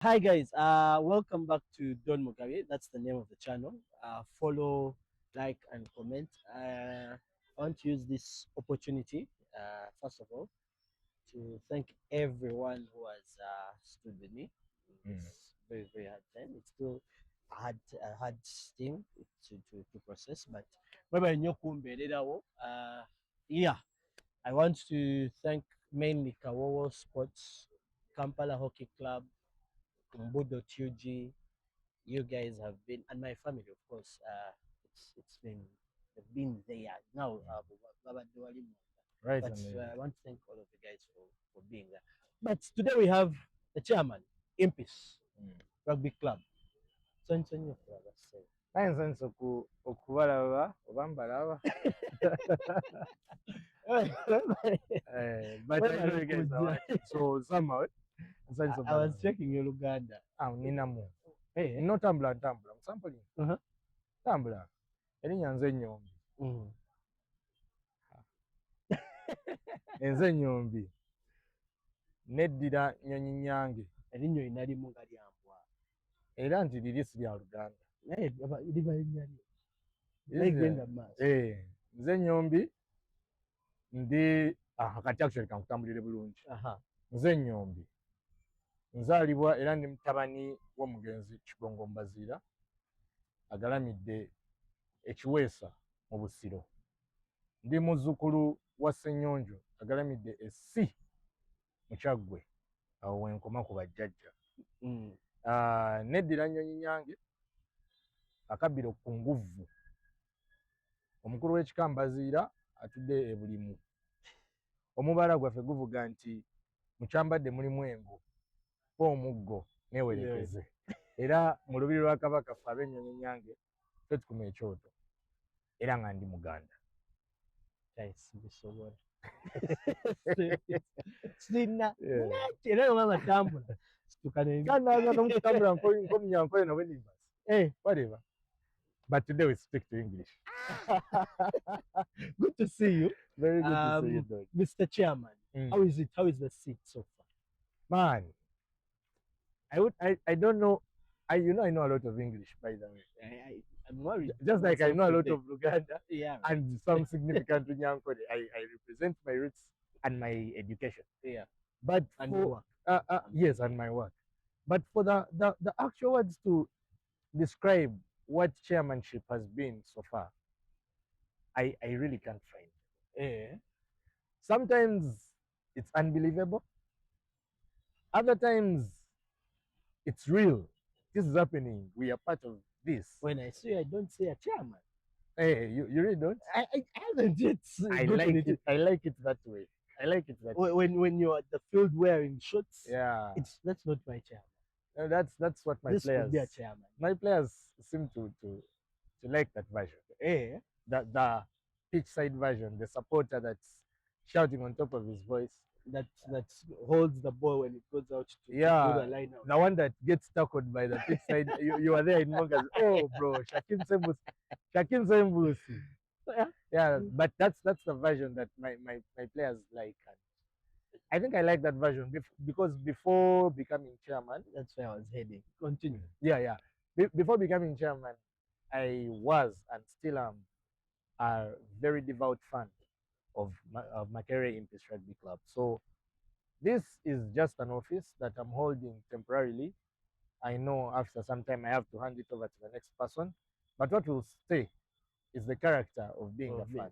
Hi guys, welcome back to Don Mugabe. That's the name of the channel. Follow, like, and comment. I want to use this opportunity, first of all, to thank everyone who has stood with me in Mm. this very, very hard time. It's still a hard thing to process, but yeah, I want to thank mainly Kawowo Sports, Kampala Hockey Club, Mbudo Tuji. You guys have been, and my family, of course. It's been they've been there now. Right, But amazing. I want to thank all of you guys for being there. But today we have the chairman, Impis Mm. Rugby Club. So it's on your brother say. Nayenza okubalaba oba mbalaba. But I know you guys are watching, so somehow nsense I was okubalaba. checking your Luganda. Ninamu. Hey. Ntambula musampuli. Uh-huh. Ntambula. Erinnya nze Nnyombi. Mm. Nze Nnyombi. Neddira nnyonyi nnyange. Erinnya linalimu nga lyambwa. Era nti liri si lya Luganda. Naye liba linnya lyo. Ligenda maaso. Nze Nnyombi ndi kati actually kankutambulire bulungi. Nze Nnyombi. Nzaalibwa era ndi mutabani w'omugenzi Kigongo Mbaziira agalamidde ekiweesa mu Busiro. Ndi muzzukulu wa Ssennyonjo agalamidde essi mu Kyaggwe, awo wenkoma ku bajjajja. Neddira nnyonyi nyange akabbiro ku nguvvu. Omukulu w'ekika Mbaziira atudde e Bulimu. Omubala gwaffe guvuga nti mu kyambadde mulimu engo pa omuggo neewerekeze. Era mu lubiri lwa Kabaka ffe ab'ennyonyi nyange ffe tukuma ekyoto era nga ndi Muganda. Sina era nga batambula kanaaga n'omutambula nk'omunyankole nabwe nimbasi. Whatever. But today we speak to English. Good to see you. Very good to see you, Dog. Mr. Chairman. How is it? How is the seat so far? Man, I don't know. I know a lot of English, by the way. I'm worried. Just like I know a lot of Luganda and some significant Nyankole. I represent my roots and my education. But and your work. Yes, and my work. But for the actual words to describe what chairmanship has been so far, I really can't find. Sometimes it's unbelievable. Other times it's real. This is happening. We are part of this. When I say I don't say a chairman. Hey, you really don't? I haven't yet. I like it. I like it that way. I like it that way. When you're at the field wearing shorts. Yeah. That's not my chairman. No, that's what my this players. Could be a chairman. My players seem to like that version. The pitch side version, the supporter that's shouting on top of his voice. That holds the ball when it goes out to the line out. The one that gets tackled by the pitch side. you are there in Mongas. Oh, bro, Shakim Sembusi. But that's the version that my players like. And I think I like that version because before becoming chairman, that's where I was heading. Continue. Before becoming chairman, I was and still am a very devout fan of Makerere Impis Rugby Club. So this is just an office that I'm holding temporarily. I know after some time I have to hand it over to the next person. But what will stay is the character of being a fan.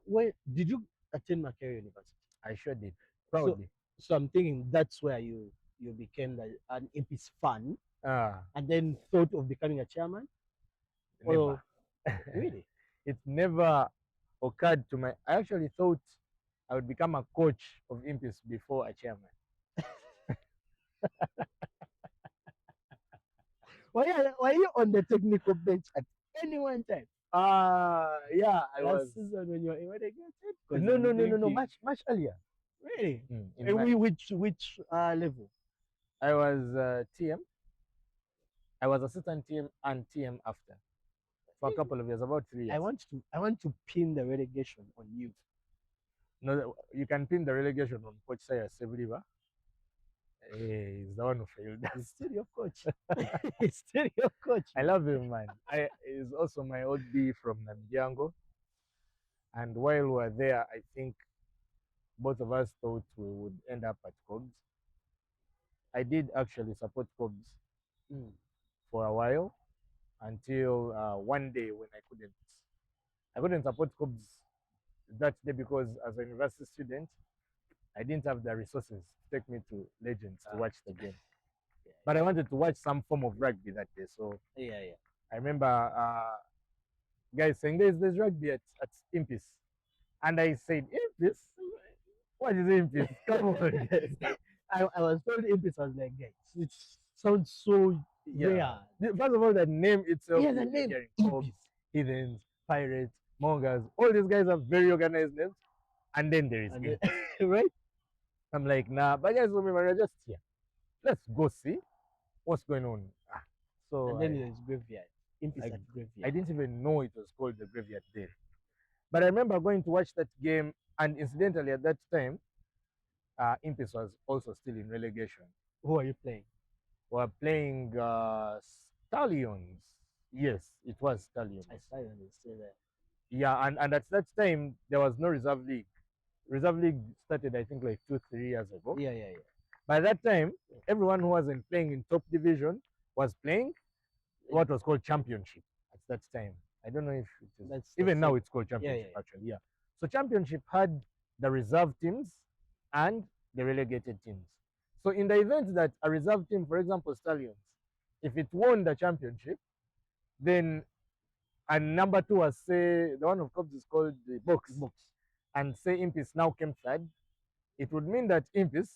Where did you attend Makerere University? I sure did. Proudly. So I'm thinking that's where you became an Impis fan. And then thought of becoming a chairman? Never. Really? It never occurred to I actually thought I would become a coach of Impis before a chairman. Were you on the technical bench at any one time? I was. Last season when you were relegated? No, much earlier. Really? Which level? I was TM. I was assistant TM and TM after for a couple of years, about 3 years. I want to pin the relegation on you. No, you can pin the relegation on Coach Sayas Sevriba. He's the one who failed He's us. still your coach. He's still your coach, I man. love him, man. He's also my old B from Nnyombi. And while we were there, I think both of us thought we would end up at Cobs. I did actually support Cobs Mm. for a while until one day when I couldn't support Cobs that day because as a university student, I didn't have the resources to take me to Legends to Ah, watch the game. yeah, But I wanted to watch some form of rugby that day. So yeah, yeah. I remember guys saying there's rugby at Impis. And I said, Impis? What is Impis? Come on. Yes, like, I was told Impis was like, guys, it sounds so Yeah. rare. First of all, the name itself, Yeah, the you're name hearing Cobs, Impis. Heathens, Pirates, Mongers, all these guys are very organized names. And then there is And then, Impis. right? I'm like, nah, but guys, remember, we're just here. Let's go see what's going on. So And then there's graveyard. Impis I, at I graveyard. didn't even know it was called the Graveyard there. But I remember going to watch that game, and incidentally, at that time, Impis was also still in relegation. Who are you playing? We were playing Stallions. Yes, it was Stallions. I saw you still there. Yeah, and at that time, there was no reserve league. Reserve league started, I think, like 2, 3 years ago. Yeah, yeah, yeah. By that time, everyone who wasn't playing in top division was playing what was called championship at that time. I don't know if it is even now it's called championship actually. Yeah. So championship had the reserve teams and the relegated teams. So in the event that a reserve team, for example, Stallions, if it won the championship, then and number two was say the one of Cubs is called the box. And say Impis now came third, it would mean that Impis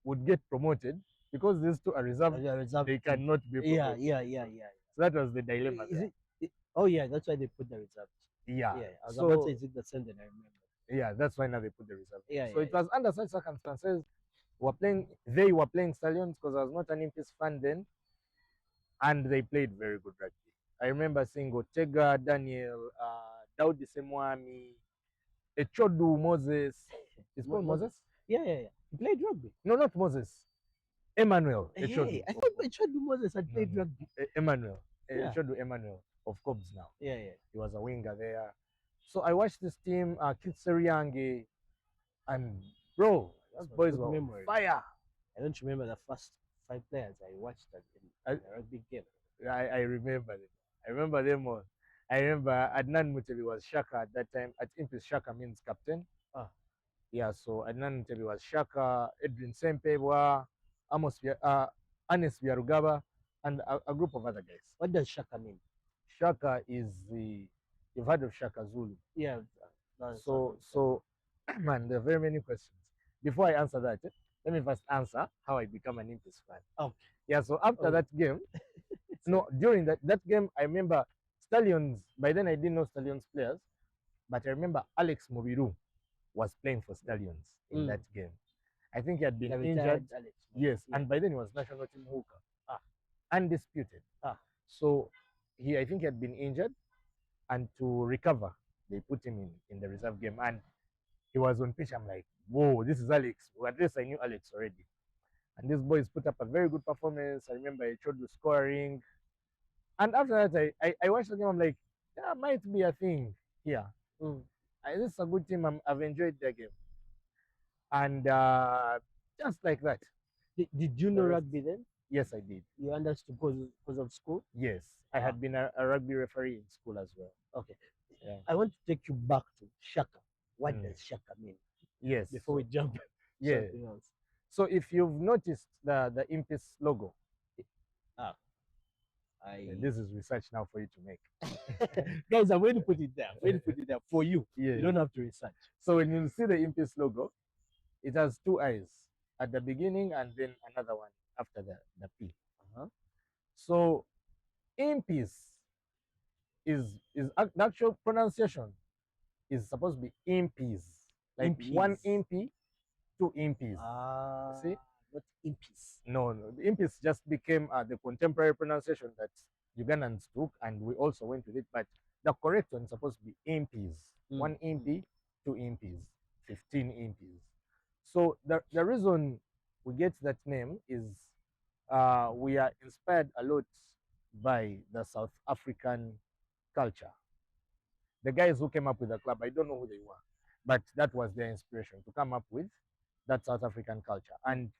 would get promoted because these two are reserved. They cannot be promoted. Yeah. So that was the dilemma Is there. oh yeah, that's why they put the reserves. Yeah. Yeah, I was so, about to say, is it the same? Then I remember. Yeah, that's why now they put the reserve. Yeah, So it was under such circumstances. They were playing Stallions because I was not an Impis fan then, and they played very good rugby. I remember seeing Otega, Daniel, Daudi Semwami, Echodu Moses. Is called Moses? Yeah. He played rugby. No, not Moses. Emmanuel Echodu. Hey, I thought Echodu Moses had played rugby. Emmanuel. Yeah. Echodu Emmanuel of Cobs now. Yeah. He was a winger there. So I watched this team, Kit Seriange, and bro, those boys were on fire. I don't remember the first 5 players I watched in a rugby game. I remember them. I remember them all. I remember Adnan Mutebi was Shaka at that time. At Impis, Shaka means captain. Yeah, so Adnan Mutebi was Shaka, Edwin Sempebwa, Anis Biarugaba, and a group of other guys. What does Shaka mean? Shaka is you've heard of Shaka Zulu. Yeah. So man, there are very many questions. Before I answer that, let me first answer how I become an Impis fan. Okay. Yeah, so after that game, during that game, I remember Stallions. By then, I didn't know Stallions players, but I remember Alex Mobiru was playing for Stallions in that game. I think he had been injured. Yes, and by then he was national team hooker, undisputed. So I think he had been injured, and to recover, they put him in the reserve game, and he was on pitch. I'm like, whoa, this is Alex. Well, at least I knew Alex already. And these boys put up a very good performance. I remember Echodu scoring. And after that, I watched the game. I'm like, yeah, might be a thing here. This is a good team. I've enjoyed their game. And just like that. Did you know rugby then? Yes, I did. You understood because of school? Yes. I had been a rugby referee in school as well. Okay. Yeah. I want to take you back to Shaka. What does Shaka mean? Yes. Before we jump something else. So if you've noticed the Impis logo, this is research now for you to make. Guys, I'm going to put it there. I'm going to put it there for you. Yeah. You don't have to research. So when you see the Impis logo, it has 2 eyes at the beginning and then another one after the P. So Impis is the actual pronunciation is supposed to be Impis. Like Impis. 1 Impi, 2 Impis. See? Not Impis. No. The Impis just became the contemporary pronunciation that Ugandans took, and we also went with it. But the correct one is supposed to be Impis. 1 Impi, 2 Impis, 15 Impis. So the reason we get that name is we are inspired a lot by the South African culture. The guys who came up with the club, I don't know who they were, but that was their inspiration to come up with that South African culture. And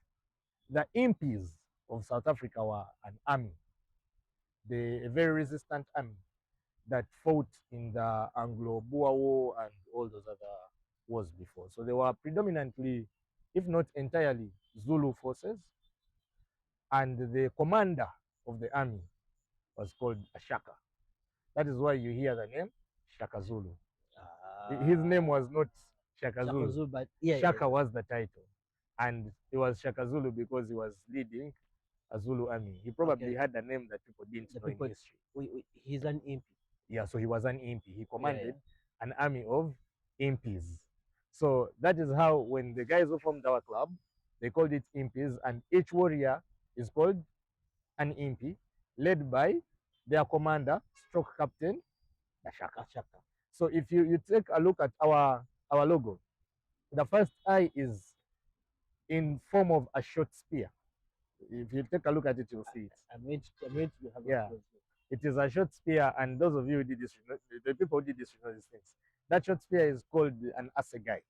the Impis of South Africa were an army, a very resistant army that fought in the Anglo-Boer War and all those other wars before. So they were predominantly, if not entirely, Zulu forces, and the commander of the army was called Ashaka. That is why you hear the name Shaka Zulu. His name was not Shaka Zulu. Shaka but yeah, Shaka was the title, and it was Shaka Zulu because he was leading a Zulu army. He probably had a name that people didn't know in history. He's an imp. Yeah, so he was an impi. He commanded an army of impis. So that is how, when the guys who formed our club, they called it impis, and each warrior is called an impi, led by their commander, stroke captain, Ashaka. So if you take a look at our logo, the first eye is in form of a short spear. If you take a look at it, you'll see it. I'm going to have Yeah. It is a short spear, and those of you who did this, the people who did this, know these things. That short spear is called an assegai,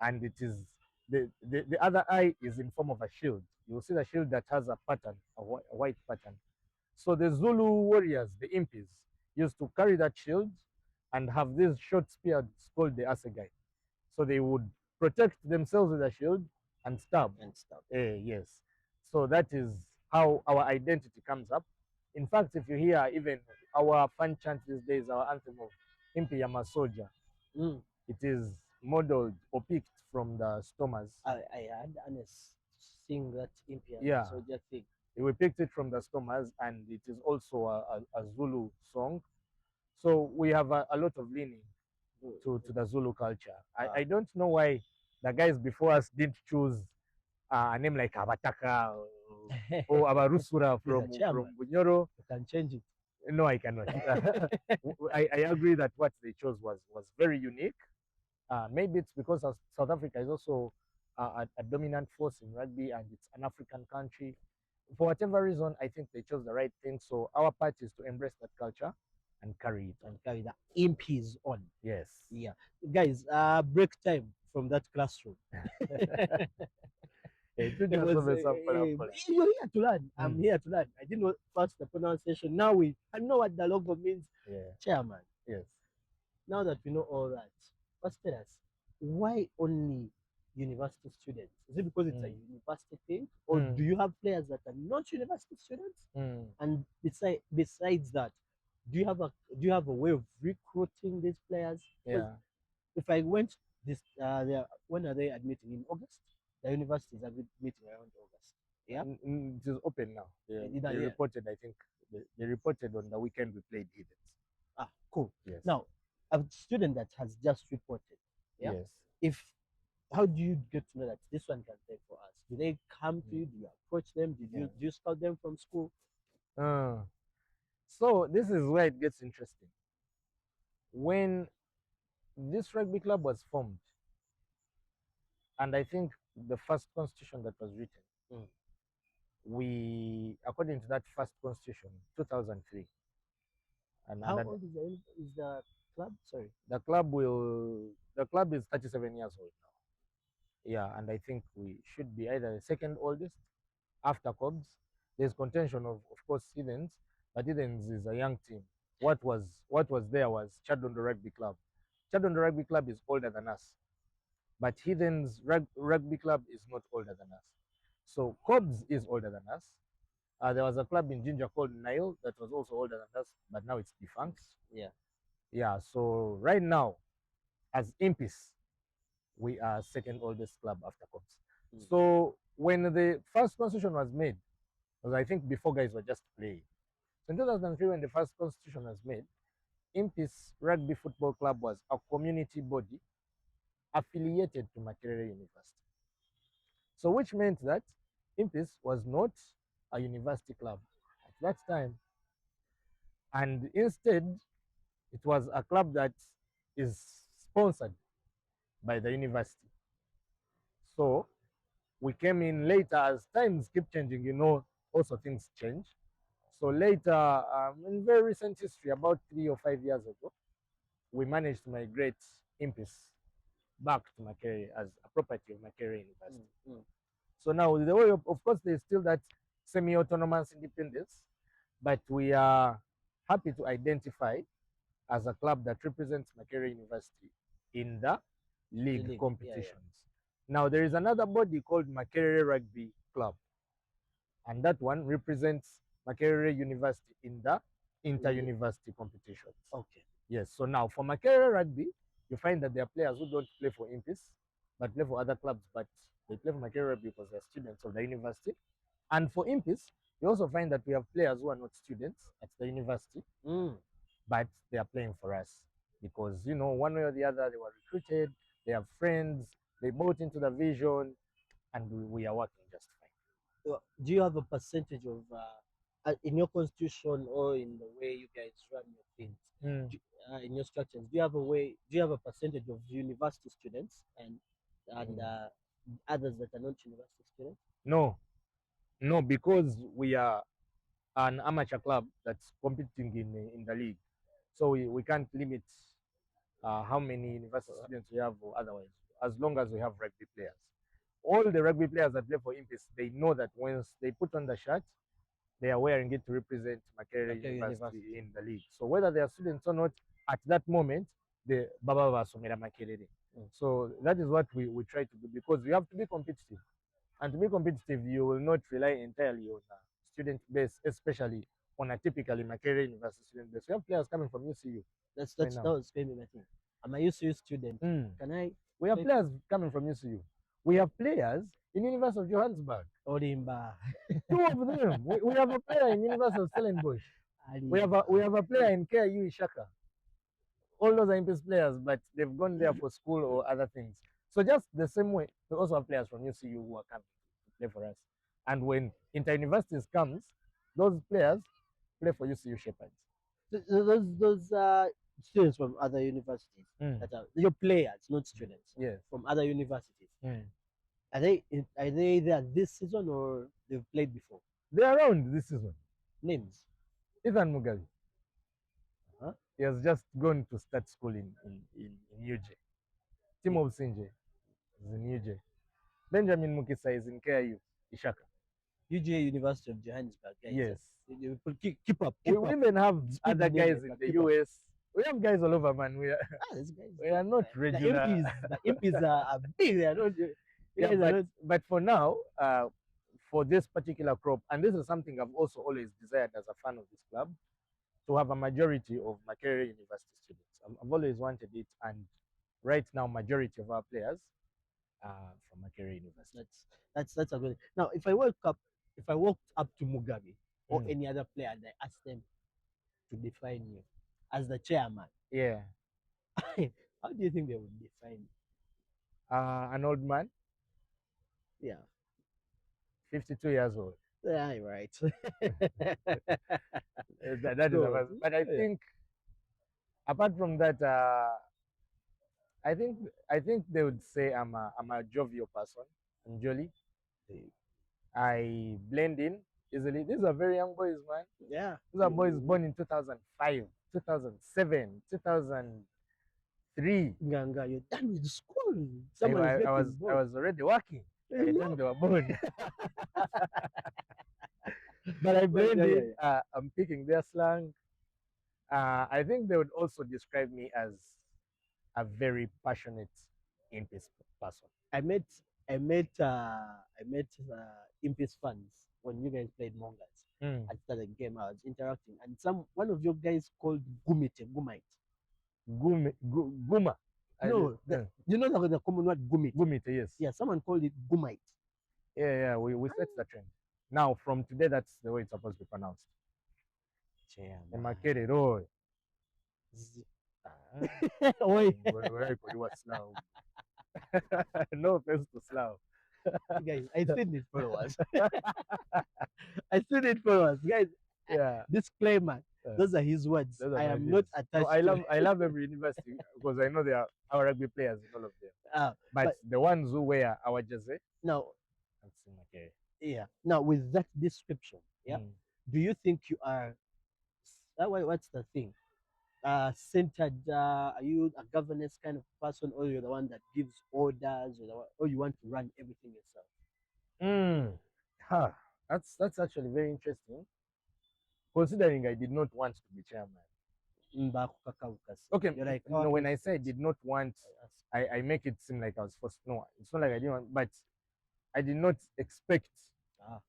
and it is the other eye is in form of a shield. You will see the shield that has a pattern, a white pattern. So the Zulu warriors, the Impis, used to carry that shield and have these short spears called the assegai. So they would protect themselves with a shield and stab. Yes. So that is how our identity comes up. In fact, if you hear even our fun chant these days, our anthem of Impi Yama Soldier, it is modeled or picked from the Stormers. I had Anes sing that Impi Yama Soldier thing. We picked it from the Stormers, and it is also a Zulu song. So we have a lot of leaning to the Zulu culture. I don't know why the guys before us didn't choose a name like Abataka or Abarusura from Bunyoro. You can change it. No, I cannot. I agree that what they chose was very unique. Maybe it's because South Africa is also a dominant force in rugby, and it's an African country. For whatever reason, I think they chose the right thing. So our part is to embrace that culture and carry it and carry the impis on. Yes. Yeah. Guys, break time from that classroom. You're here to learn. I'm here to learn. I didn't know first the pronunciation. Now I know what the logo means. Chairman. Yes. Now that we know all that, first tell us, why only university students? Is it because it's a university thing, or do you have players that are not university students? And besides that, do you have a way of recruiting these players? Yeah. If I went this, when are they admitting? In August? The universities are meeting around August. Yeah, it is open now. They reported. I think they reported on the weekend we played Heathens. Ah, cool. Yes. Now, a student that has just reported. Yeah. Yes. How do you get to know that this one can play for us? Do they come to you? Do you approach them? Do you scout them from school? So this is where it gets interesting. When this rugby club was formed, and I think the first constitution that was written, we, according to that first constitution, 2003. And how old is the club? Sorry, the club is 37 years old now. Yeah, and I think we should be either the second oldest after Cobs. There's contention of course, Heathens, but Heathens is a young team. What was there was Chadondo Rugby Club. Chadondo Rugby Club is older than us, but Heathens Rugby Club is not older than us. So Cobs is older than us. There was a club in Ginger called Nile that was also older than us, but now it's defunct. Yeah. So right now, as Impis, we are second oldest club after Cobs. So when the first constitution was made, because I think before guys were just playing. So in 2003, when the first constitution was made, Impis Rugby Football Club was a community body affiliated to Makerere University. So which meant that Impis was not a university club at that time. And instead, it was a club that is sponsored by the university. So We came in later as times keep changing, also things change. So later, in very recent history, about 3 or 5 years ago, we managed to migrate Impis back to Makerere as a property of Makerere University. So now, the way of course, there's still that semi-autonomous independence, but we are happy to identify as a club that represents Makerere University in the league competitions. Now, there is another body called Makerere Rugby Club, and that one represents Makerere University in the inter-university competitions. Okay. Yes, so now for Makerere Rugby, you find that there are players who don't play for Impis, but play for other clubs, but they play for Makerere Rugby because they're students of the university. And for Impis, you also find that we have players who are not students at the university, but they are playing for us because, one way or the other, they were recruited, they have friends, they bought into the vision, and we are working just fine. Do you have a percentage of in your constitution or in the way you guys run your things, in your structures? Do you have a way? Do you have a percentage of university students and others that are not university students? No, because we are an amateur club that's competing in the league, so we can't limit how many university students we have or otherwise, as long as we have rugby players. All the rugby players that play for Impis, they know that once they put on the shirt, they are wearing it to represent Makerere University in the league. So whether they are students or not, at that moment, the Baba Somera Makerere. So that is what we try to do, because you have to be competitive. And to be competitive, you will not rely entirely on a student base, especially on a typically Makerere University student base. We have players coming from UCU. That was maybe my thing. I'm a UCU student. We have players coming from UCU. We have players in University of Johannesburg. Olimba. Two of them. We have a player in University of Stellenbosch. We have a player in KU Ishaka. All those are Impis players, but they've gone there for school or other things. So just the same way, we also have players from UCU who are coming to play for us. And when inter-universities comes, those players play for UCU Shepherds. Those students from other universities that are your players, not students. Yes. From other universities. Are they there this season or they've played before? They're around this season. Names? Ethan Mugabe. He has just gone to start school in UJ. Tim Obsinje is in UJ. Benjamin Mukisa is in KIU, Ishaka. UJ University of Johannesburg, guys. Yes. Keep up. We even have other guys in the US. We have guys all over, man. We are not regular. The Impis are big. They are not. But for now, for this particular crop, and this is something I've also always desired as a fan of this club, to have a majority of Makerere University students. I've always wanted it, and right now, majority of our players are from Makerere University. That's a good. Now, if I walked up to Mugabe or any other player and I asked them to define you as the chairman, how do you think they would define you? An old man. Yeah. 52 years old. Yeah, right. that is a, but I think apart from that, I think they would say I'm a jovial person. I'm jolly. I blend in easily. These are very young boys, man. Yeah. These are boys born in 2005, 2007, 2003. Nganga, you're done with school. I was already working. I think they were born. But I blend in. I'm picking their slang. I think they would also describe me as a very passionate Impis person. I met Impis fans when you guys played Mongas. At the game, I was interacting, and one of your guys called Gumite. Guma. No, you know the common word Gumite. Gumite, yes. Yeah, someone called it Gumite. Yeah. We set the trend. Now, from today, that's the way it's supposed to be pronounced. Emakere Roy. No offense to Slav. Guys, I still need followers. Guys, disclaimer. Those are his words. I am not attached. I love every university because I know there are our rugby players in all of them. But the ones who wear our jersey, no, Yeah. Now, with that description, yeah, Mm. do you think you are, what's the thing? Centered, are you a governance kind of person, or you're the one that gives orders, or, or you want to run everything yourself? Mm. Huh. That's actually very interesting, considering I did not want to be chairman. Okay, You're like, oh, no, when I say I instinct. did not want, I make it seem like I was forced. No, it's not like I didn't want, but I did not expect,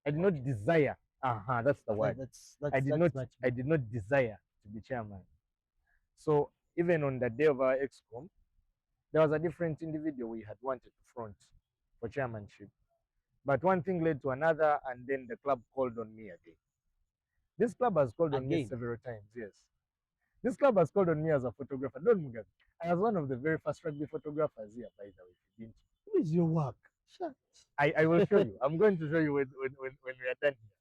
I did not Okay. desire. That's the word. That's much I better. did not desire to be chairman. So even on the day of our excom, there was a different individual we had wanted to front for chairmanship. But one thing led to another, and then the club called on me again. This club has called on me Again, several times, yes. This club has called on me as a photographer. Don't Mugabe. I was one of the very first rugby photographers here, by the way, if you didn't. who is your work? Shut. I will show you. I'm going to show you when we are done here.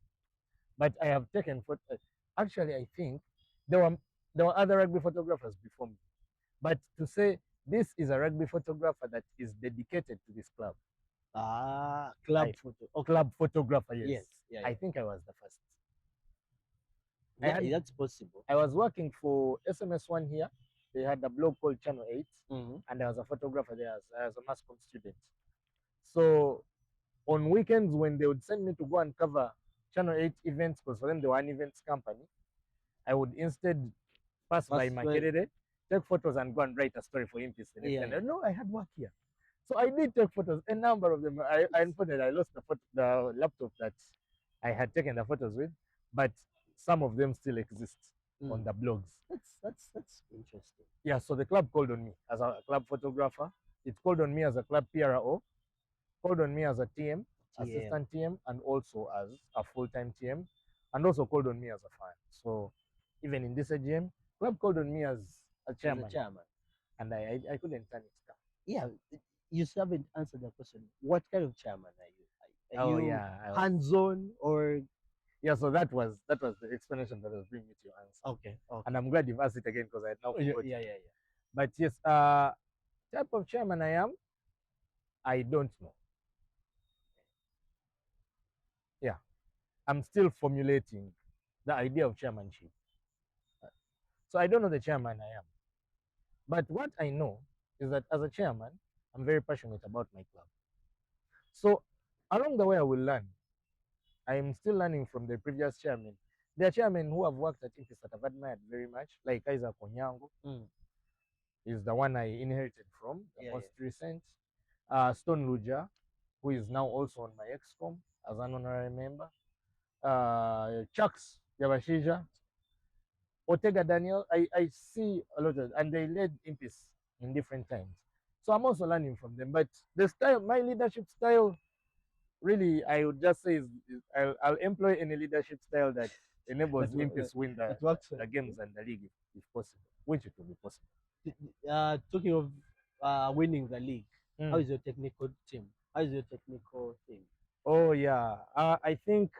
But I have taken photos. Actually, I think there were there were other rugby photographers before me. But to say this is a rugby photographer that is dedicated to this club, Club I photo. Okay. club photographer, yes. Yes. Yeah. I Yeah. think I was the first. I Yeah. had That's possible. I was working for SMS1 here. They had a blog called Channel 8, Mm-hmm. and I was a photographer there as a mass comm student. So on weekends when they would send me to go and cover Channel 8 events, because for them they were an events company, I would instead pass by First, well, Makerere, take photos and go and write a story for Impis the next yeah. day. Yeah. No, I had work here. So I did take photos, a number of them. Unfortunately, I lost the laptop that I had taken the photos with, but some of them still exist on Mm. the blogs. That's interesting. Yeah, so the club called on me as a club photographer. It called on me as a club PRO, called on me as a TM, TM assistant TM, and also as a full-time TM, and also called on me as a fan. So even in this AGM, club called on me as a as a chairman, chairman. and I couldn't turn it down. Yeah, you still haven't answered the question. What kind of chairman are you? Are Oh you yeah, hands-on or yeah. So that was the explanation that was bringing me to your answer, okay? and Okay. I'm glad you've asked it again because I had now Oh, yeah, forgotten. yeah, yeah, yeah. But yes, type of chairman I am, I don't know. Yeah, I'm still formulating the idea of chairmanship. So I don't know the chairman I am. But what I know is that as a chairman, I'm very passionate about my club. So along the way, I will learn. I am still learning from the previous chairman. There are chairmen who have worked at Impis that I've admired very much, like Isaac Onyango Mm. is the one I inherited from, the Yeah, most yeah. recent. Stone Luja, who is now also on my excom as an honorary member. Chucks Yabashija, Ortega Daniel, I see a lot of, and they led Impis in different times. So I'm also learning from them. But the style, my leadership style, really, I would just say I'll employ any leadership style that enables Impis win that works. the games and the league if possible, which it will be possible. Talking of winning the league, how Mm. is your technical team? How is your technical team? Oh yeah, I think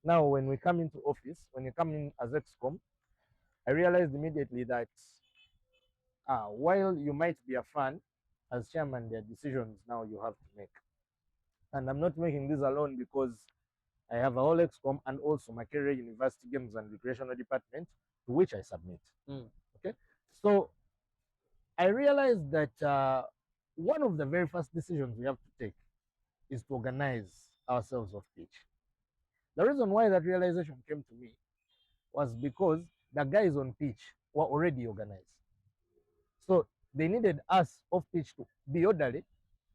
now when we come into office, when you come in as excom, I realized immediately that while you might be a fan, as chairman, there are decisions now you have to make. And I'm not making this alone because I have a whole excom and also my career university games and recreational department to which I submit. Mm. Okay, so I realized that one of the very first decisions we have to take is to organize ourselves off pitch. The reason why that realization came to me was because the guys on pitch were already organized. So they needed us off pitch to be orderly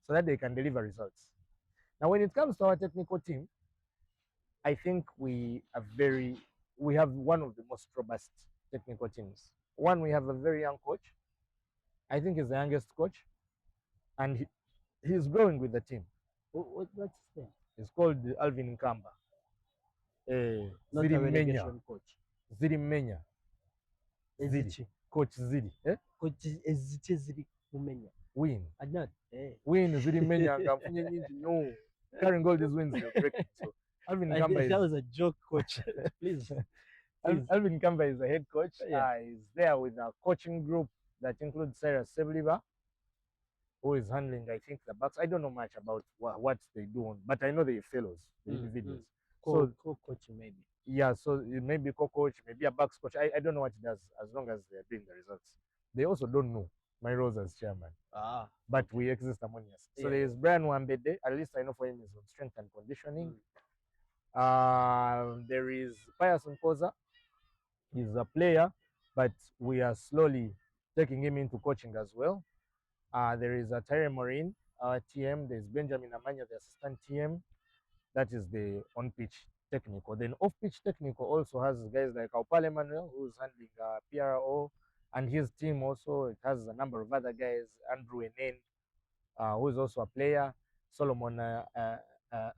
so that they can deliver results. Now, when it comes to our technical team, I think we have one of the most robust technical teams. One, we have a very young coach. I think he's the youngest coach, and he's growing with the team. What's his name? He's called Alvin Nkamba. Not Ziri a Menya. relegation coach. Ziri Menya. Ziri. Ezichi. Coach Ziri. Coach Ezichi Ziri Mumenya. Win. Adnan. Hey. Win Ziri Menya. No. Carrying all these wins, they'll break me. So Alvin Nkamba is That was a joke, coach. Please. Please. Alvin Kamba is the head coach. Yeah. He's there with a coaching group that includes Sarah Sebliva, who is handling, I think, the backs. I don't know much about what they do, but I know they're fellows, the individuals. So Coaching maybe. yeah, so it may be co-coach, maybe a backs coach. I don't know what he does as long as they're doing the results. They also don't know my roles as chairman, Ah, but okay. we exist among us. So Yeah, there yeah. is Brian Wambede, at least I know for him is on strength and conditioning. Mm. There is Pius Nkoza, he's a player, but we are slowly taking him into coaching as well. There is a Tyre Morin, our TM. There's Benjamin Amanya, the assistant TM. That is the on-pitch technical. Then off-pitch technical also has guys like Aupale Manuel, who's handling PRO, and his team also. It has a number of other guys, Andrew Enen, who is also a player, Solomon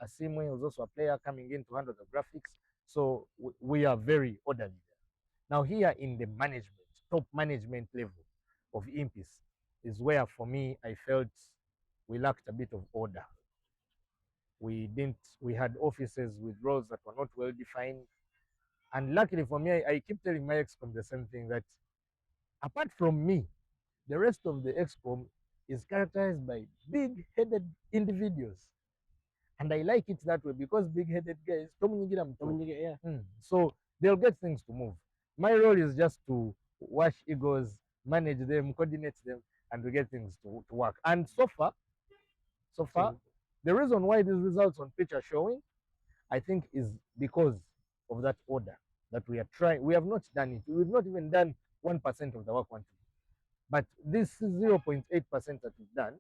Asimwe, who's also a player coming in to handle the graphics. So we are very orderly there. Now here in the management, top management level of Impis is where for me I felt we lacked a bit of order. We had offices with roles that were not well defined. And luckily for me, I keep telling my excom the same thing, that apart from me, the rest of the excom is characterized by big-headed individuals. And I like it that way because big-headed guys, Yeah. so they'll get things to move. My role is just to wash egos, manage them, coordinate them, and to get things to work. And so far, the reason why these results on pitch are showing, I think, is because of that order that we are trying. We have not done it. We've not even done 1% of the work we want to do. But this 0.8% that we've done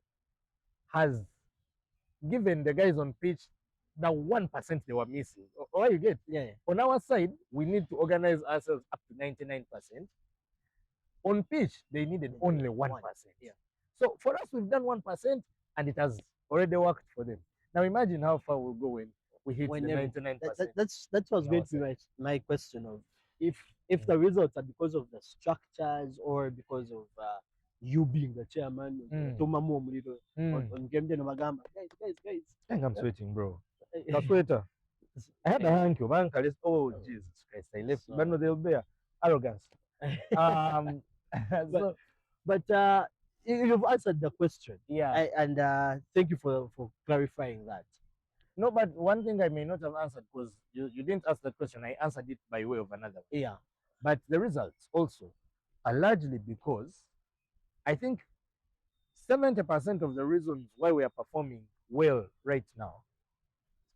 has given the guys on pitch the 1% they were missing. Or you get? Yeah, yeah. On our side, we need to organize ourselves up to 99%. On pitch, they needed only 1%. Yeah. So for us, we've done 1% and it has already worked for them. Now imagine how far we'll go when we hit the 99%. That was going to be my question of if the results are because of the structures or because of you being the chairman. On game day no magamba, guys. I think I'm sweating, bro. The sweater. I had a hanky of ankle. Oh, Jesus Christ. I left. But no, they'll bear arrogance. Um, so, But you've answered the question. yeah. And thank you for clarifying that. No, but one thing I may not have answered because you didn't ask the question. I answered it by way of another one. Yeah. But the results also are largely because I think 70% of the reasons why we are performing well right now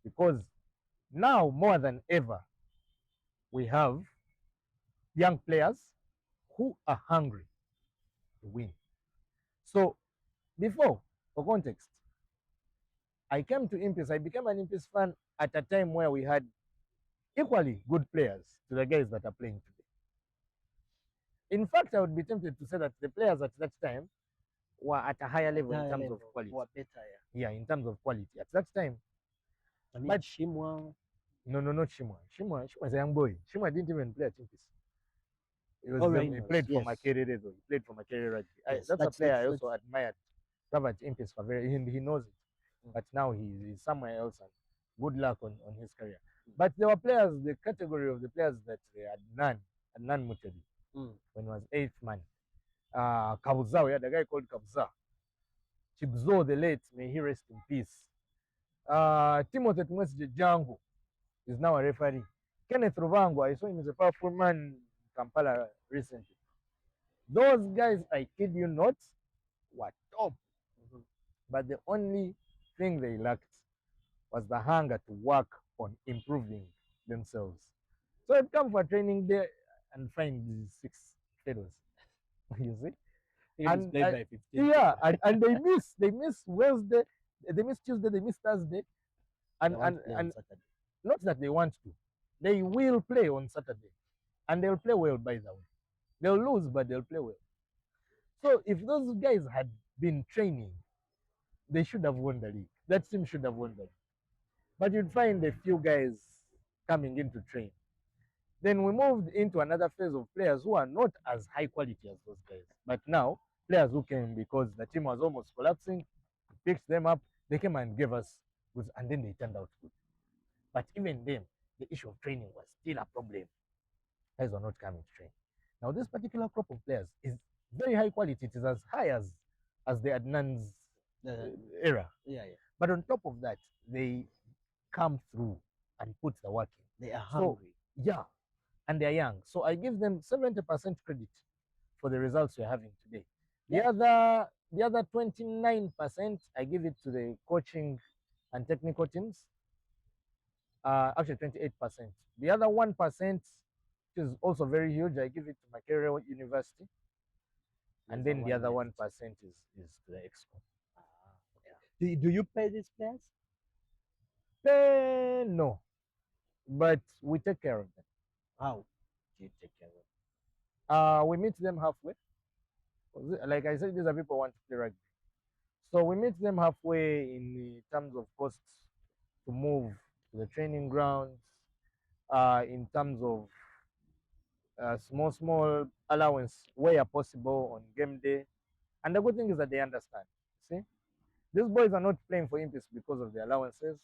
is because now more than ever we have young players who are hungry to win. So before, for context, I came to Impis. I became an Impis fan at a time where we had equally good players to the guys that are playing today. In fact, I would be tempted to say that the players at that time were at a higher level in terms of quality. Were better, yeah, in terms of quality at that time. I mean, But Shimwa. No, not Shimwa. Shimwa was a young boy. Shimwa didn't even play at Impis. He played for Makerere though. He played for Makerere Rugby. Yes, That's a player I also admired. Covered Impis for he knows it. But now he's somewhere else, and good luck on his career. But there were players, the category of the players that Adnan Mutedi, when he was 8th man. Kabuza, we had a guy called Kabuza. Chibzo the late, may he rest in peace. Timothy Tumwesi Jango is now a referee. Kenneth Ruvango, I saw him as a powerful man in Kampala recently. Those guys, I kid you not, were top. But the only thing they lacked was the hunger to work on improving themselves. So I'd come for training day and find these 6 fellows. You see? And they miss Wednesday, they miss Tuesday, they miss Thursday, and not that they want to, they will play on Saturday, and they'll play well. By the way, they'll lose, but they'll play well. So if those guys had been training, they should have won the league. That team should have won the league. But you'd find a few guys coming in to train. Then we moved into another phase of players who are not as high quality as those guys. But now, players who came because the team was almost collapsing, picked them up, they came and gave us goods, and then they turned out good. But even then, the issue of training was still a problem. Guys were not coming to train. Now, this particular crop of players is very high quality. It is as high as the Adnan's Uh, era. yeah, yeah. But on top of that, they come through and put the work in. They are So hungry. yeah, and they're young. So I give them 70% credit for the results we're having today. The Yeah. other 29% I give it to the coaching and technical teams. Actually 28%. The other 1%, which is also very huge, I give it to Makerere University, and There's a then the one other left. 1% is to the exco. Ah, okay. Do you pay these players? No, but we take care of them. How do you take care of We meet them halfway. Like I said, these are people who want to play rugby. So we meet them halfway in the terms of costs to move to the training grounds, in terms of small allowance where possible on game day. And the good thing is that they understand. See, these boys are not playing for Impis because of the allowances.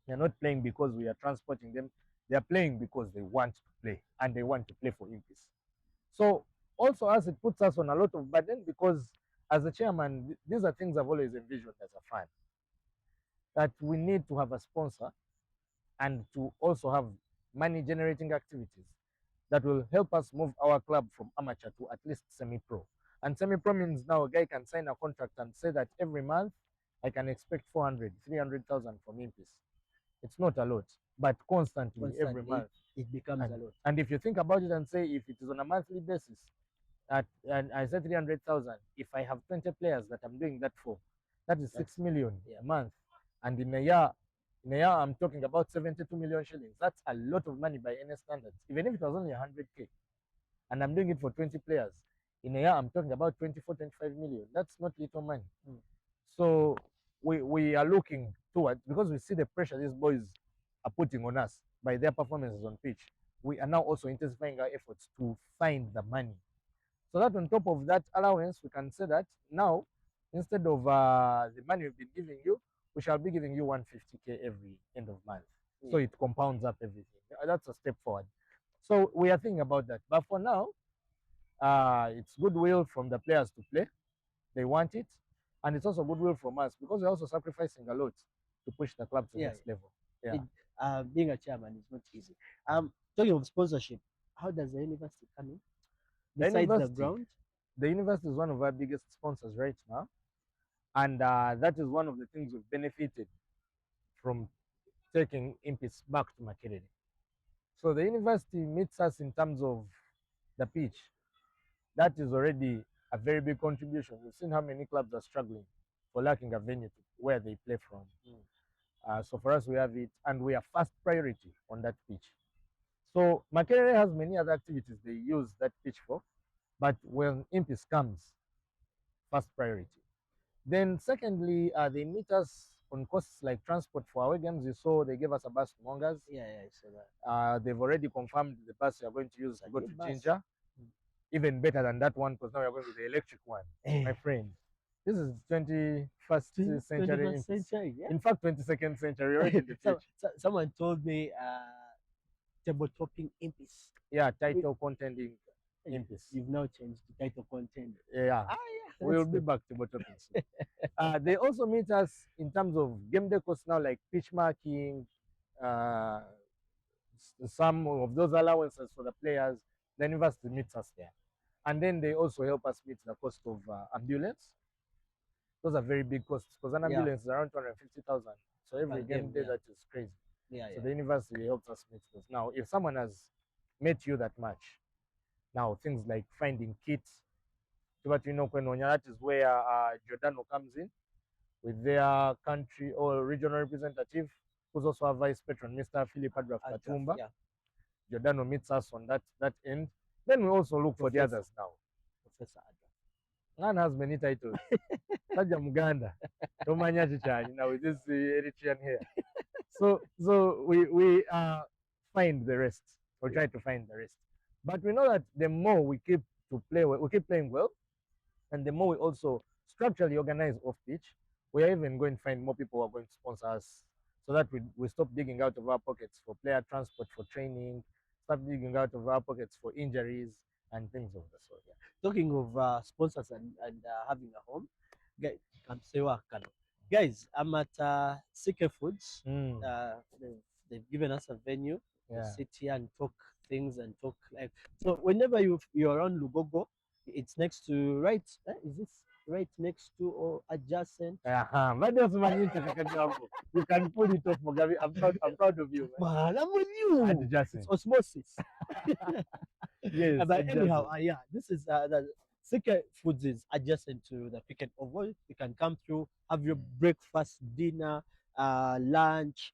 They're not playing because we are transporting them. They are playing because they want to play and they want to play for Impis. So also as it puts us on a lot of burden because as a chairman, these are things I've always envisioned as a fan, that we need to have a sponsor and to also have money generating activities that will help us move our club from amateur to at least semi-pro. And semi-pro means now a guy can sign a contract and say that every month I can expect 400, 300,000 from Impis. It's not a lot, but constantly every constantly? month. It becomes a lot. And if you think about it and say if it is on a monthly basis, and I said 300,000, if I have 20 players that I'm doing that for, that is That's 6 million yeah. a month. And in a year, I'm talking about 72 million shillings. That's a lot of money by any standards, even if it was only 100K. And I'm doing it for 20 players. In a year, I'm talking about 24, 25 million. That's not little money. Mm. So we are looking toward, because we see the pressure these boys are putting on us by their performances on pitch. We are now also intensifying our efforts to find the money so that on top of that allowance, we can say that now, instead of the money we've been giving you, we shall be giving you 150K every end of month. So Yeah. it compounds up everything. That's a step forward. So we are thinking about that. But for now, it's goodwill from the players to play. They want it. And it's also goodwill from us because we're also sacrificing a lot to push the club to the Yeah. next level. Yeah. It, being a chairman is not easy. Talking of sponsorship, how does the university come in? The Besides the university, ground? the university is one of our biggest sponsors right now. And that is one of the things we've benefited from taking Impis back to Makerere. So the university meets us in terms of the pitch. That is already a very big contribution. We've seen how many clubs are struggling for lacking a venue to where they play from. So for us, we have it, and we are first priority on that pitch. So Makerere has many other activities they use that pitch for, but when Impis comes, first priority. Then secondly, they meet us on costs like transport for our games. You saw they gave us a bus to Mongas. Yeah, yeah, I saw that. They've already confirmed the bus we are going to use to go to Bus. Ginger. Even better than that one because now we're going with the electric one, my friend. This is 21st century. 21st century, yeah. In fact, 22nd century, already in the future. Someone told me table topping Impis. Yeah, title contending Impis. You've now changed the title content. Yeah, Yeah. we'll be back to topping soon. They also meet us in terms of game day costs now, like pitch marking, uh, some of those allowances for the players. The university meets us there. And then they also help us meet the cost of ambulance. Those are very big costs because an Yeah. ambulance is around 250,000. So every game day, yeah. that is crazy. Yeah, So yeah. the university helps us meet those. Now, if someone has met you that much, now things like finding kits, that is where Giordano comes in with their country or regional representative, who's also a vice patron, Mr. Philip Adraf Katumba. Yeah. Giordano meets us on that end. Then we also look for the Professor. others now. Professor Adra. Man has many titles. Sajja Muganda. Tomanya Chichani now with this Eritrean hair. So we find the rest. We try to find the rest. But we know that the more we keep to play, we keep playing well, and the more we also structurally organize off pitch, we are even going to find more people who are going to sponsor us, so that we stop digging out of our pockets for player transport, for training, stop digging out of our pockets for injuries and things of the sort. Yeah. Talking of sponsors and having a home, Kamsewa Kano. Guys, I'm at CK Foods. Mm. They've given us a venue to Yeah. sit here and talk things and talk like so. Whenever you're on Lugogo, it's next to right. Is this right next to or adjacent? But that's my interchangeable. You can pull it off, Mugabe. I'm proud of you, Man, I'm with you. It's adjacent. osmosis. Yes, But anyhow, adjacent. yeah, this is the Sika Foods is adjacent to the Pick and Oval. You can come through, have your Mm. breakfast, dinner, lunch,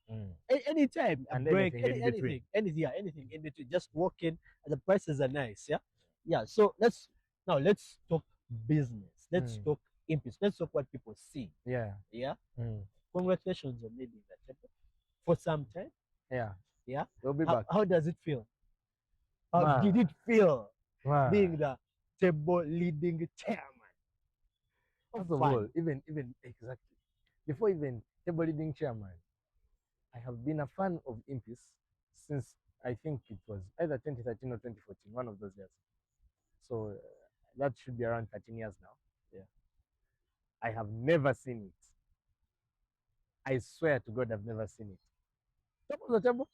Mm. anytime, a And break, anything in between. anything, yeah, anything in between. Just walk in, and the prices are nice, yeah, yeah. So let's talk business. Let's Mm. talk Impis. Let's talk what people see, Yeah. yeah. Mm. Congratulations on leading that table for some time, Yeah. yeah. We'll be How back. how does it feel? How did Man. it feel Man. being the table leading chairman? How First of all, fun. even exactly before even table leading chairman, I have been a fan of Impis since I think it was either 2013 or 2014, one of those years. So that should be around 13 years now. Yeah. I have never seen it. I swear to God, I've never seen it. Top of the table.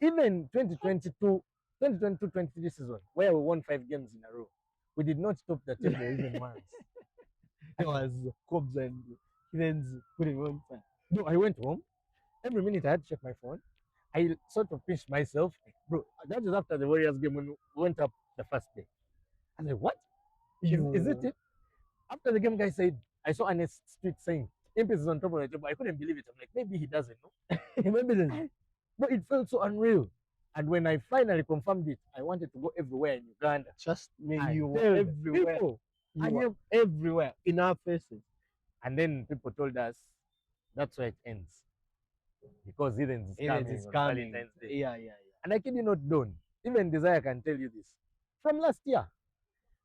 Even 2022, 2022-23 season, where we won 5 games in a row, we did not top the table even once. There was Cobs and Heathens putting on fun. No, I went home. Every minute I had to check my phone. I sort of pinched myself. Bro, that was after the Warriors game when we went up the first day. I was like, what? Is it You it? After the game, guy said, I saw on his tweet saying, Impis is on top of the table. I couldn't believe it. I'm like, maybe he doesn't know. maybe this. But it felt so unreal. And when I finally confirmed it, I wanted to go everywhere in Uganda Trust me, and you were tell the everywhere. people. You And, were everywhere in our faces. and then people told us that's where it ends. Because Eden is It coming is on coming. Valentine's Day. Yeah, yeah, yeah. And I kid you not, done. Even Desire can tell you this. From last year,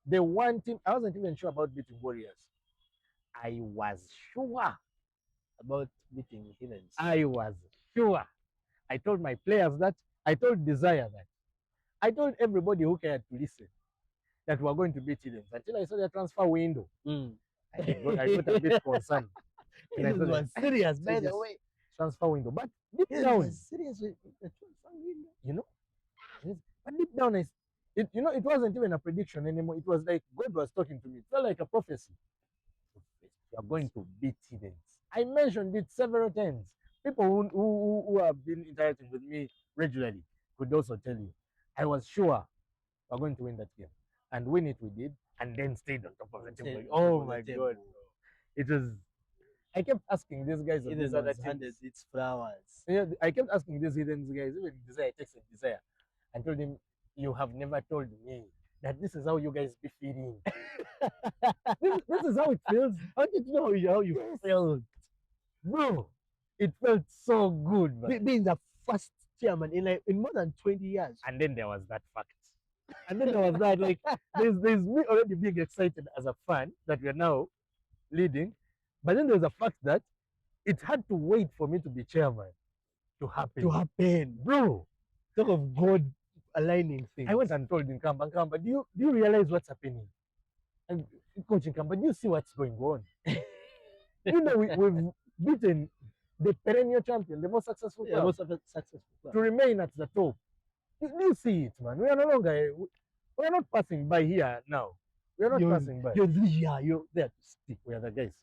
the one team, I wasn't even sure about beating Warriors. I was sure. About beating Heathens. I was sure. I told my players that. I told Desire that. I told everybody who cared to listen that we are going to beat Eden until I saw the transfer window. Mm. I got a bit concerned. And I It thought, was serious, by the serious way. transfer window. But deep It down, was serious with the transfer window. you know, but deep down, it wasn't even a prediction anymore. It was like God was talking to me. It felt like a prophecy. You are going to beat Eden. I mentioned it several times. People who have been interacting with me regularly could also tell you. I was sure we are going to win that game. And win it we did, and then stayed on top of the table. On top Oh of the my table. God. It was, I kept asking these guys of these Eden other was handed teams. its flowers. Yeah, I kept asking these hidden guys, even Desire, texted Desire, and told him, you have never told me that this is how you guys be feeling. This is how it feels. I wanted to know how you Yes. felt. Bro, it felt so good, man. Being the first chairman in more than 20 years. And then there was that fact. And then there was that, like, there's me already being excited as a fan that we are now leading. But then there's a fact that it had to wait for me to be chairman to happen. To happen. Bro, Talk of God aligning things. I went and told Nkamba, do you realize what's happening? And Coach Nkamba, do you see what's going on? You know, we've beaten the perennial champion, the most successful club, most successful club. to remain at the top. Do you see it, man? We are no longer, we are not passing by here now. We are not passing by. You're there to stay. We are the guys.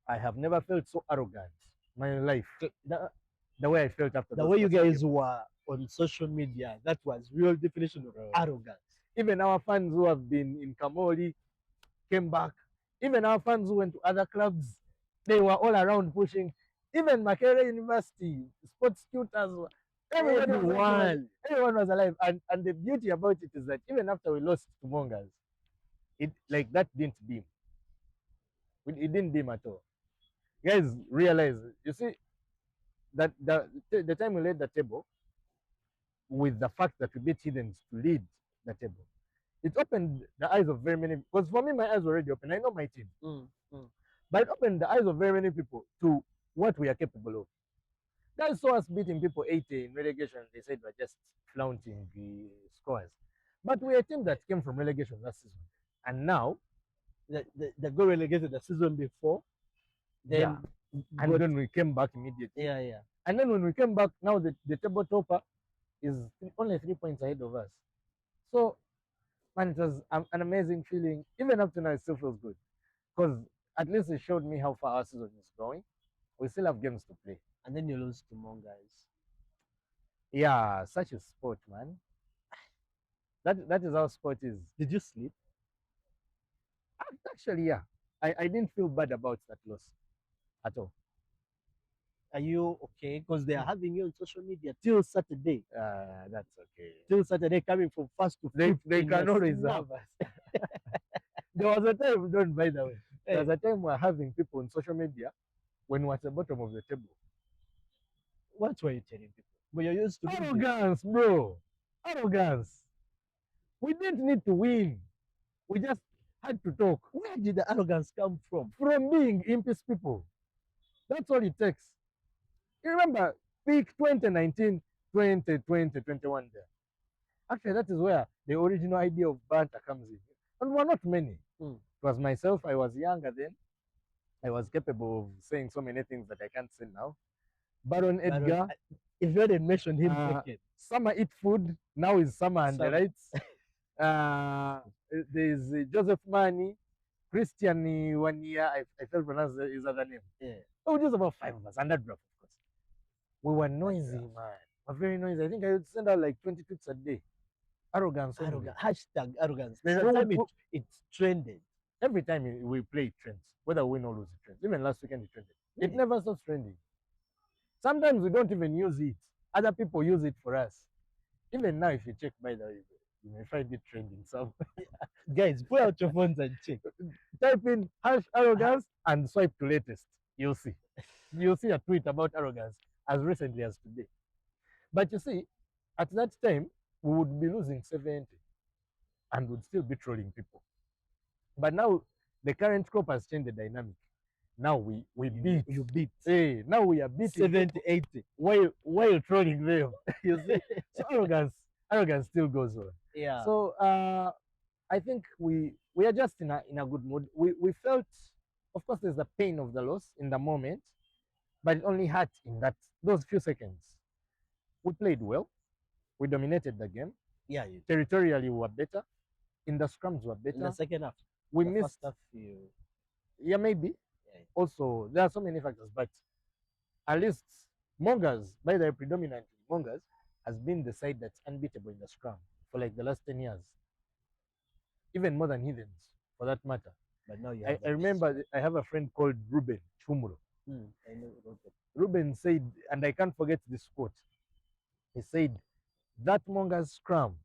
I have never felt so arrogant in my life. The way I felt after the way you guys were on social media, that was real definition of arrogance. Even our fans who have been in Kamori came back. Even our fans who went to other clubs, they were all around pushing. Even Makerere University, sports tutors, everyone was alive. And the beauty about it is that even after we lost to Mongas, it like that didn't dim. It didn't dim at all. Guys, realize, you see, that the time we led the table, with the fact that we beat Hidden to lead the table, it opened the eyes of very many. Because for me, my eyes were already open. I know my team, but it opened the eyes of very many people to what we are capable of. Guys saw us beating people 80 in relegation. They said we're just flaunting the scores, but we're a team that came from relegation last season, and now they got relegated the season before. Yeah. Then And got then we came back immediately. yeah. And then when we came back, now the table topper is only 3 points ahead of us. So, man, it was an amazing feeling. Even up to now, it still feels good because at least it showed me how far our season is going. We still have games to play. And then you lose to Monguys. Yeah, such a sport, man. That is how sport is. Did you sleep? Actually, yeah. I didn't feel bad about that loss at all. Are you okay? Because they are having you on social media till Saturday. That's okay. Till Saturday, coming from first to fifth. They in can the always snap. have us. There was a time, don't by the way. There was Hey, a time we're having people on social media when we're at the bottom of the table. what were you telling people? But you're used to doing this. Arrogance, bro. Arrogance. We didn't need to win. We just had to talk. Where did the arrogance come from? From being Impis people. That's all it takes. You remember peak 2019, 2020, 21 there. Actually, that is where the original idea of banter comes in. And we're not many. Mm. It was myself. I was younger then. I was capable of saying so many things that I can't say now. Baron Edgar. If you hadn't mentioned him second. Summer eat food. Now is Summer and the Summer. Lights. There's Joseph Mani, Christian 1 year. I failed to pronounce his other name. Yeah. Oh, just about 5 of us. And that draft, of course. We were noisy, man. We're very noisy. I think I would send out like 20 tweets a day. Arrogance. Hashtag arrogance. There's a time it's trended. Every time we play, it trends. Whether we win or lose, it trends. Even last weekend, it trended. It never stops trending. Sometimes we don't even use it. Other people use it for us. Even now, if you check, by the way, you may find it trending somewhere. Guys, pull out your phones and check. Type in #arrogance and swipe to latest. You'll see. You'll see a tweet about arrogance as recently as today. But you see, at that time, we would be losing 70 and would still be trolling people. But now, the current crop has changed the dynamic. Now we beat. You beat. Hey, now we are beating 70, 80. While trolling them. You see? So arrogance still goes on. Yeah. So I think we are just in a good mood. We felt, of course, there's the pain of the loss in the moment, but it only hurt in those few seconds. We played well. We dominated the game. Yeah. Territorially, we were better. In the scrums, we were better. In the second half. We the missed. First half, Yeah, maybe. Yeah. Also, there are so many factors, but at least Mongas, by the way, predominantly Mongas, has been the side that's unbeatable in the scrum for like the last 10 years. Even more than Heathens, for that matter. But now I remember I have a friend called Ruben Chumuro. I know Ruben said, and I can't forget this quote. He said, that Mongas scrum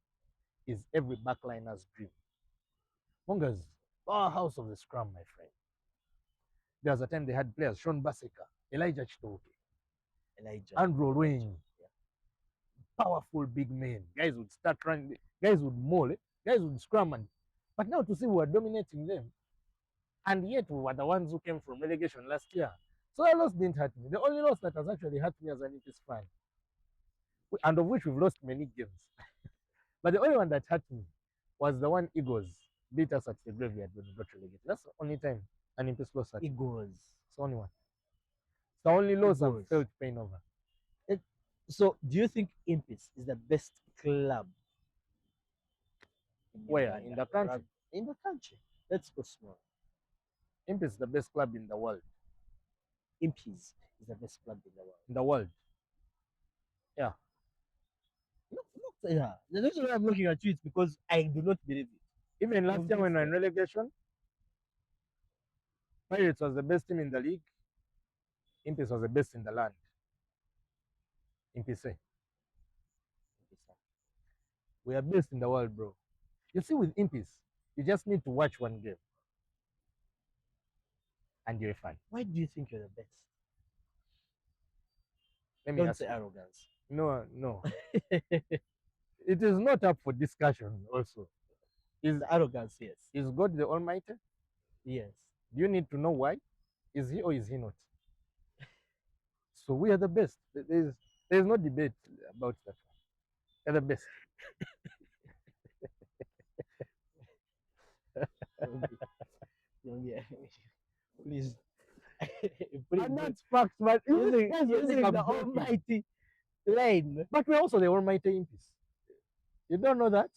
is every backliner's dream. Mongas, powerhouse of the scrum, my friend. There was a time they had players, Sean Baseka, Elijah Chitoke, Andrew Wayne. Yeah. Powerful big men. Guys would start running, guys would maul it, guys would scrum. But now to see we were dominating them, and yet we were the ones who came from relegation last year. So that loss didn't hurt me. The only loss that has actually hurt me as an Impis fan, and of which we've lost many games, but the only one that hurt me was the one Eagles beat us at the Graveyard when we got relegated. That's the only time an Impis loss hurt. Eagles. It's the only one. It's the only loss I've felt pain over. So, do you think Impis is the best club? Where? In the country? In the country. Let's go small. Impis is the best club in the world. Impis is the best club in the world. In the world. Yeah. Yeah. The reason why I'm looking at you is because I do not believe it. Even last year when we were in relegation, Pirates was the best team in the league. Impis was the best in the land. Impis. We are best in the world, bro. You see, with Impis, you just need to watch one game. And you're a fan. Why do you think you're the best? Let me Don't say arrogance. No. It is not up for discussion also. Is arrogance, yes. Is God the Almighty? Yes. Do you need to know why? Is he or is he not? So we are the best. There's no debate about that. We're the best. Nnyombi, please put it And good. that's facts, man. Using the almighty lane. But we're also the almighty Impis. You don't know that?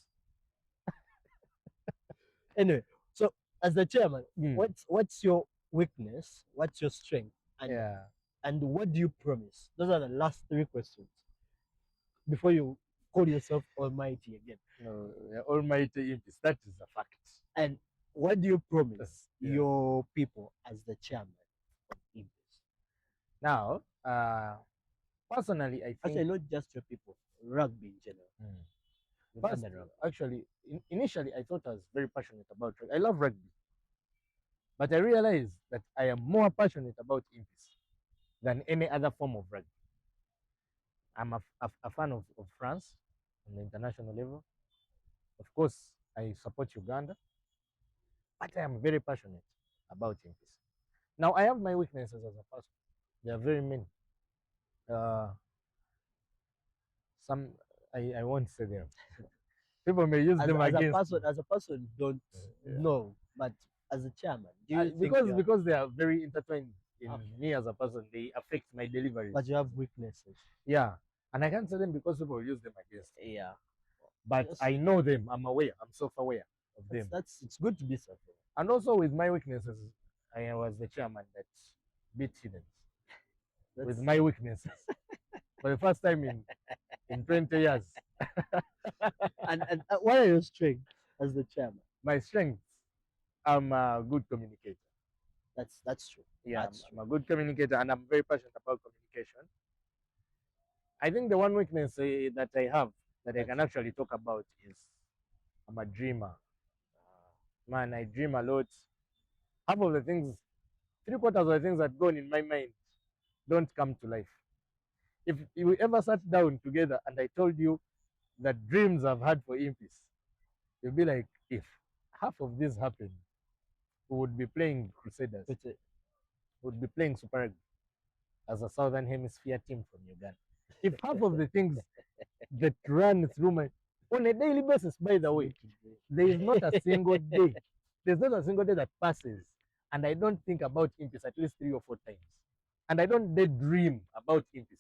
Anyway, so as the chairman, Mm. what's your weakness? What's your strength? Yeah. And what do you promise? Those are the last three questions before you call yourself almighty again. No, the almighty Impis. That is a fact. And what do you promise Yeah. your people as the chairman of Impis? Now, personally, I think. Actually, not just your people, rugby in general. Mm. First, Actually, initially, I thought I was very passionate about rugby. I love rugby. But I realized that I am more passionate about Impis than any other form of rugby. I'm a fan of France on the international level. Of course, I support Uganda, but I am very passionate about Impis. Now, I have my weaknesses as a person. There are very many. Uh, some I won't say them. People may use them against me. as a person, don't Yeah. know, but as a chairman, do you think Because they are very intertwined in me as a person, they affect my delivery. but you have weaknesses? Yeah, and I can't say them because people use them against me. Yeah, But yes. I know them. I'm aware. I'm self-aware of them. That's it's good to be self-aware. And also with my weaknesses, I was the chairman that beat hidden with my weaknesses for the first time in 20 years. and what are your strengths as the chairman? My strengths, I'm a good communicator. That's true. Yeah, That's I'm a good communicator, and I'm very passionate about communication. I think the one weakness that I have that I can actually talk about is I'm a dreamer. Man, I dream a lot. Half of the things, three-quarters of the things that go on in my mind don't come to life. If we ever sat down together and I told you the dreams I've had for Impis, you'll be like, if half of this happened, we would be playing Crusaders. We would be playing Super Rugby as a Southern Hemisphere team from Uganda. If half of the things that run through my on a daily basis, by the way, there is not a single day. There's not a single day that passes, and I don't think about Impis at least 3 or 4 times. And I don't daydream about Impis.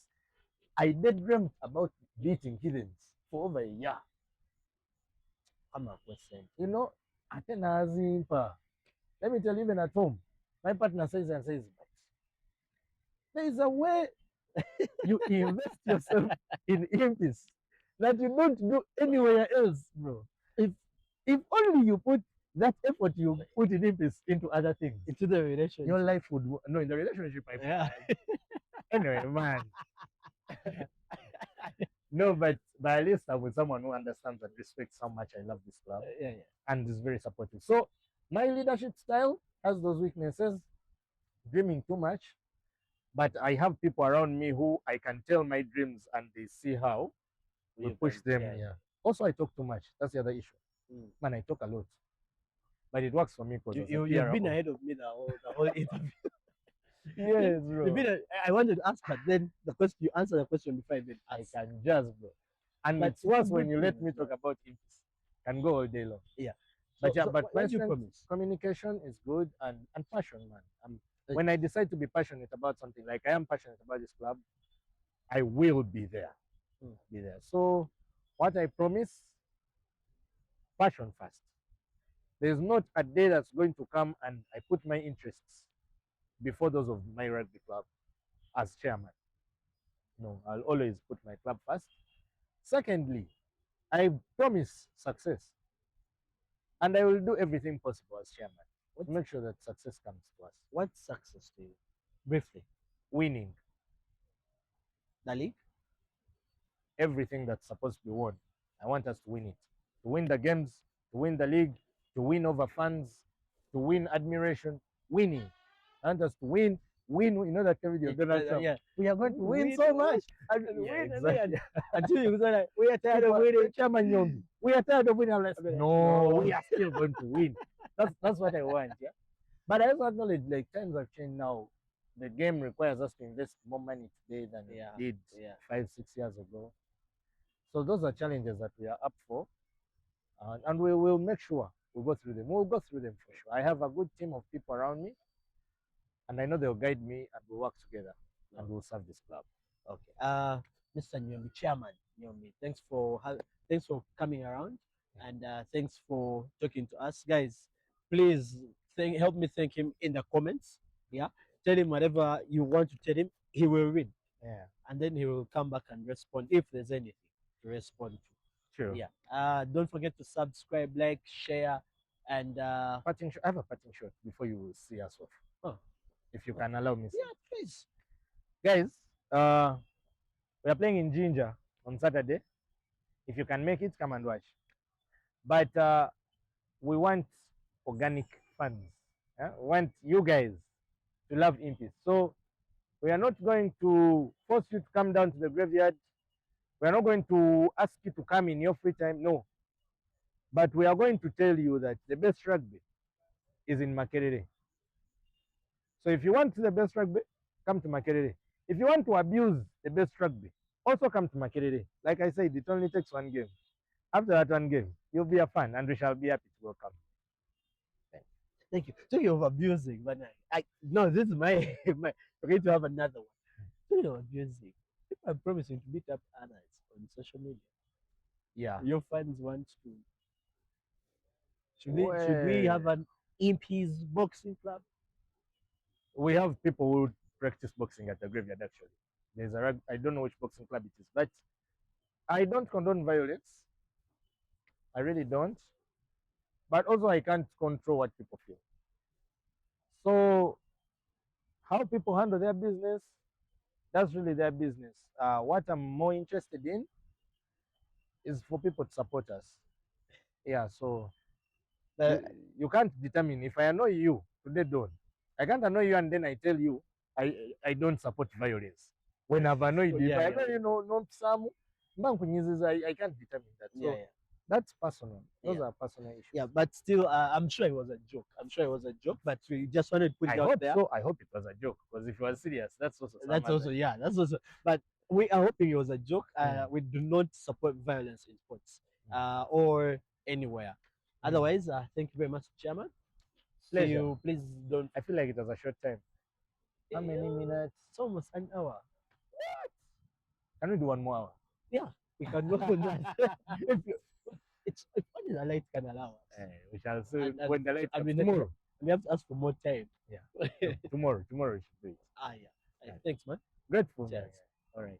I daydreamed about beating Heathens for over a year. I'm a question. You know, Atenazimpa. Let me tell you, even at home, my partner says and says, but there is a way you invest yourself in Impis that you don't do anywhere else, bro. If only you put that effort you put in Impis into other things, Into the relationship, your life would no in the relationship. Yeah. Anyway, man. No, but at least I'm with someone who understands and respects how much I love this club, yeah. and is very supportive. So my leadership style has those weaknesses, dreaming too much, but I have people around me who I can tell my dreams and they see how we push them. Yeah. Also, I talk too much. That's the other issue. Man, I talk a lot, but it works for me because you've been ahead of me the whole interview. Yes, bro. I wanted to ask, but then you answer the question before I even ask. I can just, bro. And But it's worse when you let me talk about Impis. Can go all day long. Yeah. But my communication is good and passion, man. When I decide to be passionate about something, like I am passionate about this club, I will be there. Be there. So what I promise, passion first. There's not a day that's going to come and I put my interests before those of my rugby club as chairman. No, I'll always put my club first. Secondly, I promise success. And I will do everything possible as chairman to make sure that success comes to us. What's success to you? Briefly. Winning. The league? Everything that's supposed to be won. I want us to win it. To win the games, to win the league, to win over fans, to win admiration, winning. I want us to win, you know that video of Donald Trump. Yeah. We are going to win so much. And win, exactly. Until you say like, we are tired of winning. Chairman Nnyombi. We are tired of winning. No, we are still going to win. That's what I want, yeah. But I also acknowledge like times have changed now. The game requires us to invest more money today than it did 5-6 years ago. So those are challenges that we are up for, and we will make sure we'll go through them. We'll go through them for sure. I have a good team of people around me, and I know they'll guide me, and we'll work together, and we'll serve this club. Okay. Mr. Nnyombi, Chairman Nnyombi, thanks for coming around, and thanks for talking to us, guys. Please help me thank him in the comments. Yeah, tell him whatever you want to tell him. He will read, Yeah, and then he will come back and respond if there's anything to respond to. true. Yeah. Don't forget to subscribe, like, share, and Parting shot. I have a parting shot before you see us off, oh, if you can allow me. yeah, please. Guys, we are playing in Ginger on Saturday. If you can make it, come and watch. But we want organic funds. Yeah? We want you guys to love Impis. So we are not going to force you to come down to the graveyard. We are not going to ask you to come in your free time. No. But we are going to tell you that the best rugby is in Makerere. So if you want the best rugby, come to Makerere. If you want to abuse the best rugby, also come to Makerere. Like I said, it only takes one game. After that one game, you'll be a fan, and we shall be happy to welcome. Thank you. Talking of abusing, but no, this is my my. We're going to have another one. Talking of abusing, people are promising to beat up others on social media. Yeah. Your fans want to. Should we Well, have an Impis boxing club? we have people who practice boxing at the graveyard actually. There's I don't know which boxing club it is, but I don't condone violence. I really don't. But also I can't control what people feel. So how people handle their business, that's really their business. What I'm more interested in is for people to support us. Yeah, so Uh, you, you can't determine if I annoy you today, don't. I can't annoy you and then I tell you I don't support violence. When I've annoyed you, if yeah, I yeah, annoy you, no, some, I can't determine that. yeah, So yeah. that's personal. Those Yeah. are personal issues. Yeah, but still, I'm sure it was a joke. I'm sure it was a joke, but we just wanted to put I it out hope there. so. I hope it was a joke because if it was serious, that's also some That's also, other. yeah, that's also. But we are hoping it was a joke. Mm. We do not support violence in sports or anywhere. Otherwise, thank you very much, Chairman. See Pleasure. you. Please don't. I feel like it was a short time. How many minutes? It's almost an hour. Can we do one more hour? Yeah, we can work on that. if you, it's only the light can allow us. We shall see And when the light I comes mean, tomorrow. we have to ask for more time. Yeah. Tomorrow we should do it. Yeah. Thanks, man. Grateful. Cheers. All right.